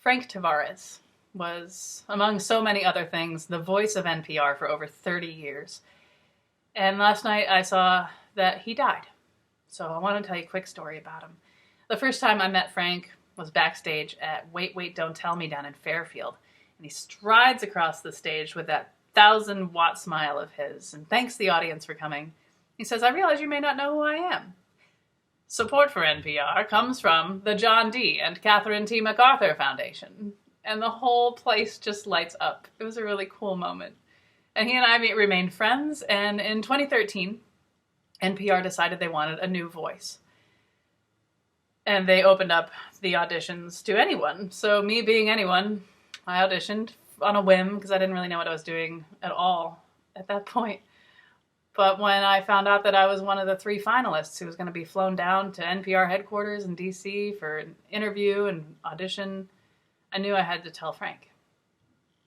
Frank Tavares was, among so many other things, the voice of NPR for over 30 years. And last night I saw that he died. So I want to tell you a quick story about him. The first time I met Frank was backstage at Wait, Wait, Don't Tell Me down in Fairfield. And he strides across the stage with that 1,000-watt smile of his and thanks the audience for coming. He says, "I realize you may not know who I am. Support for NPR comes from the John D. and Catherine T. MacArthur Foundation." And the whole place just lights up. It was a really cool moment. And he and I remained friends. And in 2013, NPR decided they wanted a new voice. And they opened up the auditions to anyone. So me being anyone, I auditioned on a whim because I didn't really know what I was doing at all at that point. But when I found out that I was one of the 3 finalists who was going to be flown down to NPR headquarters in D.C. for an interview and audition, I knew I had to tell Frank.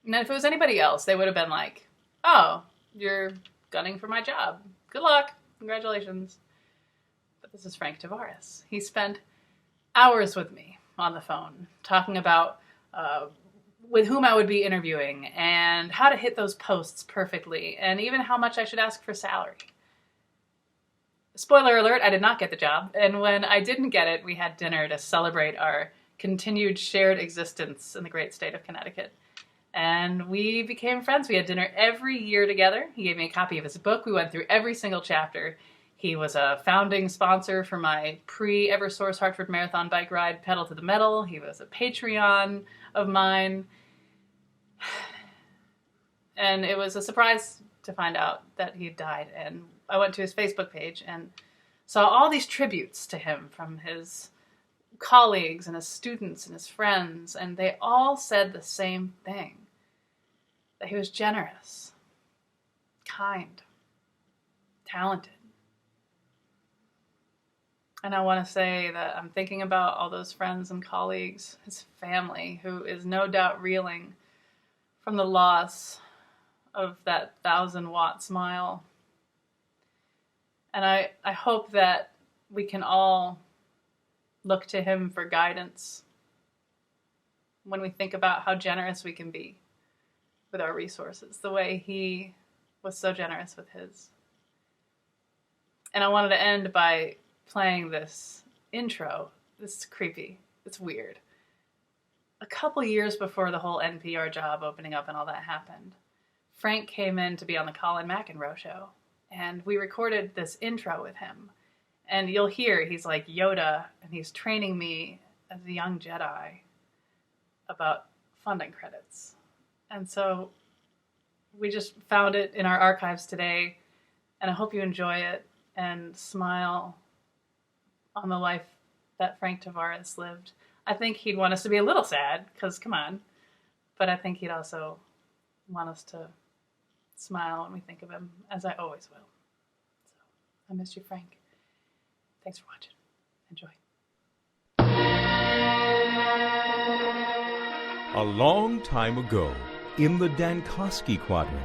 And if it was anybody else, they would have been like, "Oh, you're gunning for my job. Good luck. Congratulations." But this is Frank Tavares. He spent hours with me on the phone talking about with whom I would be interviewing and how to hit those posts perfectly and even how much I should ask for salary. Spoiler alert, I did not get the job. And when I didn't get it, we had dinner to celebrate our continued shared existence in the great state of Connecticut. And we became friends. We had dinner every year together. He gave me a copy of his book. We went through every single chapter. He was a founding sponsor for my pre-Eversource Hartford Marathon bike ride, Pedal to the Metal. He was a Patreon of mine. And it was a surprise to find out that he had died. And I went to his Facebook page and saw all these tributes to him from his colleagues and his students and his friends. And they all said the same thing. That he was generous, kind, talented. And I want to say that I'm thinking about all those friends and colleagues, his family, who is no doubt reeling from the loss of that 1,000-watt smile. And I hope that we can all look to him for guidance when we think about how generous we can be with our resources, the way he was so generous with his. And I wanted to end by playing this intro. This is creepy. It's weird. A couple years before the whole NPR job opening up and all that happened, Frank came in to be on the Colin McEnroe show, and we recorded this intro with him. And you'll hear he's like Yoda, and he's training me as a young Jedi about funding credits. And so we just found it in our archives today, and I hope you enjoy it and smile on the life that Frank Tavares lived. I think he'd want us to be a little sad, because come on, but I think he'd also want us to smile when we think of him, as I always will. So I miss you, Frank. Thanks for watching. Enjoy. A long time ago, in the Dankoski Quadrant,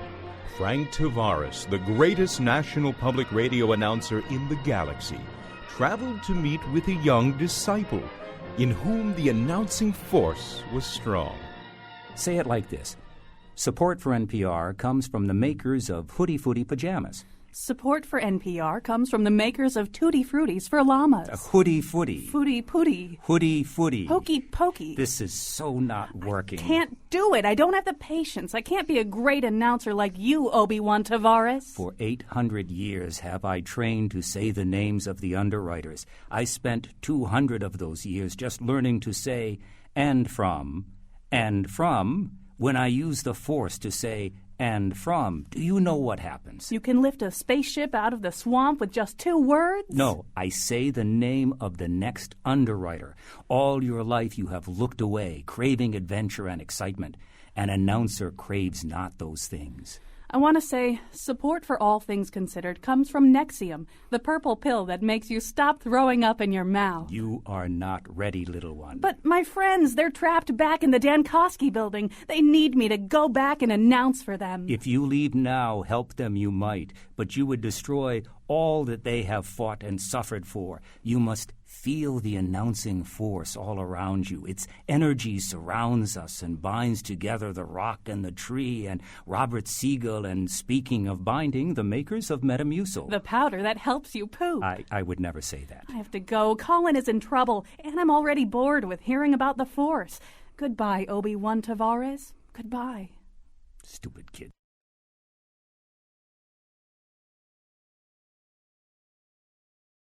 Frank Tavares, the greatest national public radio announcer in the galaxy, traveled to meet with a young disciple in whom the announcing force was strong. Say it like this. Support for NPR comes from the makers of Hootie Footie pajamas. Support for NPR comes from the makers of Tutti Fruities for llamas. Hootie Footie. Footie Pootie. Hootie Footie. Pokey Pokey. This is so not working. I can't do it. I don't have the patience. I can't be a great announcer like you, Obi-Wan Tavares. For 800 years have I trained to say the names of the underwriters. I spent 200 of those years just learning to say and from, when I use the force to say and from. Do you know what happens? You can lift a spaceship out of the swamp with just 2 words? No, I say the name of the next underwriter. All your life you have looked away, craving adventure and excitement. An announcer craves not those things. I want to say support for All Things Considered comes from Nexium, the purple pill that makes you stop throwing up in your mouth. You are not ready, little one. But my friends, they're trapped back in the Dankoski building. They need me to go back and announce for them. If you leave now, help them you might, but you would destroy all that they have fought and suffered for. You must Feel the announcing force all around you. Its energy surrounds us and binds together the rock and the tree. And Robert Siegel, and speaking of binding, the makers of Metamucil. The powder that helps you poop. I would never say that. I have to go. Colin is in trouble, and I'm already bored with hearing about the Force. Goodbye, Obi-Wan Tavares. Goodbye. Stupid kid.